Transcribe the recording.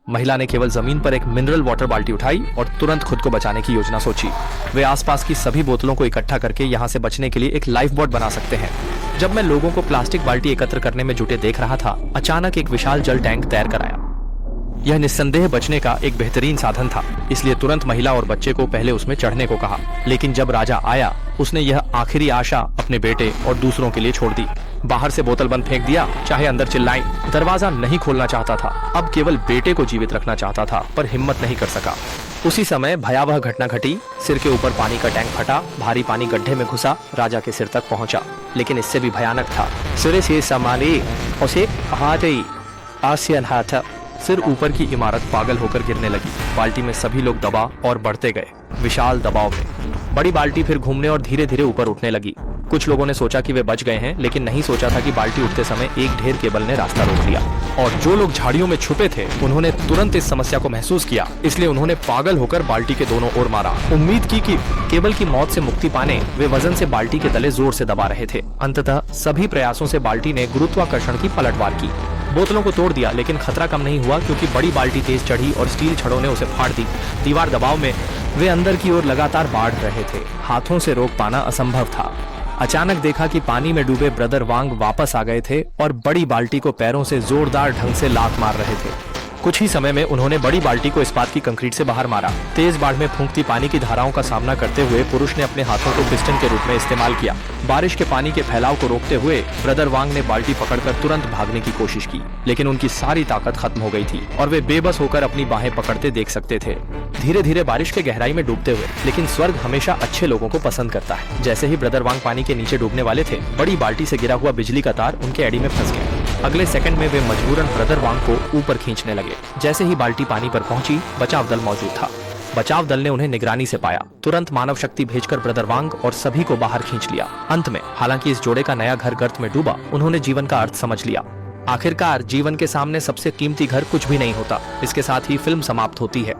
महिला ने केवल जमीन पर एक मिनरल वाटर बाल्टी उठाई और तुरंत खुद को बचाने की योजना सोची। वे आसपास की सभी बोतलों को इकट्ठा करके यहाँ से बचने के लिए एक लाइफ बोट बना सकते हैं। जब मैं लोगों को प्लास्टिक बाल्टी एकत्र करने में जुटे देख रहा था, अचानक एक विशाल जल टैंक तैर कर आया। यह निस्संदेह बचने का एक बेहतरीन साधन था, इसलिए तुरंत महिला और बच्चे को पहले उसमें चढ़ने को कहा। लेकिन जब राजा आया, उसने यह आखिरी आशा अपने बेटे और दूसरों के लिए छोड़ दी। बाहर से बोतल बंद फेंक दिया, चाहे अंदर चिल्लाएं। दरवाजा नहीं खोलना चाहता था, अब केवल बेटे को जीवित रखना चाहता था, पर हिम्मत नहीं कर सका। उसी समय भयावह घटना घटी। सिर के ऊपर पानी का टैंक फटा, भारी पानी गड्ढे में घुसा, राजा के सिर तक पहुंचा। लेकिन इससे भी भयानक था। सिर ऊपर की इमारत पागल होकर गिरने लगी। बाल्टी में सभी लोग दबा और बढ़ते गए, विशाल दबाव में। बड़ी बाल्टी फिर घूमने और धीरे धीरे ऊपर उठने लगी। कुछ लोगों ने सोचा कि वे बच गए हैं, लेकिन नहीं सोचा था कि बाल्टी उठते समय एक ढेर केबल ने रास्ता रोक लिया। और जो लोग झाड़ियों में छुपे थे, उन्होंने तुरंत इस समस्या को महसूस किया, इसलिए उन्होंने पागल होकर बाल्टी के दोनों ओर मारा। उम्मीद की कि केबल की मौत से मुक्ति पाने वे वजन से बाल्टी के तले जोर से दबा रहे थे। अंततः सभी प्रयासों से बाल्टी ने गुरुत्वाकर्षण की पलटवार की। बोतलों को तोड़ दिया, लेकिन खतरा कम नहीं हुआ, क्योंकि बड़ी बाल्टी तेज चढ़ी और स्टील छड़ों ने उसे फाड़ दी। दीवार दबाव में वे अंदर की ओर लगातार बढ़ रहे थे। हाथों से रोक पाना असंभव था। अचानक देखा कि पानी में डूबे ब्रदर वांग वापस आ गए थे और बड़ी बाल्टी को पैरों से जोरदार ढंग से लात मार रहे थे। कुछ ही समय में उन्होंने बड़ी बाल्टी को इस्पात की कंक्रीट से बाहर मारा। तेज बाढ़ में फूंकती पानी की धाराओं का सामना करते हुए पुरुष ने अपने हाथों को पिस्टन के रूप में इस्तेमाल किया। बारिश के पानी के फैलाव को रोकते हुए ब्रदर वांग ने बाल्टी पकड़कर तुरंत भागने की कोशिश की, लेकिन उनकी सारी ताकत खत्म हो गई थी और वे बेबस होकर अपनी बाहें पकड़ते देख सकते थे, धीरे धीरे बारिश के गहराई में डूबते हुए। लेकिन स्वर्ग हमेशा अच्छे लोगों को पसंद करता है। जैसे ही ब्रदर वांग पानी के नीचे डूबने वाले थे, बड़ी बाल्टी से गिरा हुआ बिजली का तार उनके एड़ी में फंस गया। अगले सेकंड में वे मजबूरन ब्रदर वांग को ऊपर खींचने लगे। जैसे ही बाल्टी पानी पर पहुंची, बचाव दल मौजूद था। बचाव दल ने उन्हें निगरानी से पाया, तुरंत मानव शक्ति भेजकर ब्रदर वांग और सभी को बाहर खींच लिया। अंत में, हालांकि इस जोड़े का नया घर गर्त में डूबा, उन्होंने जीवन का अर्थ समझ लिया। आखिरकार जीवन के सामने सबसे कीमती घर कुछ भी नहीं होता। इसके साथ ही फिल्म समाप्त होती है।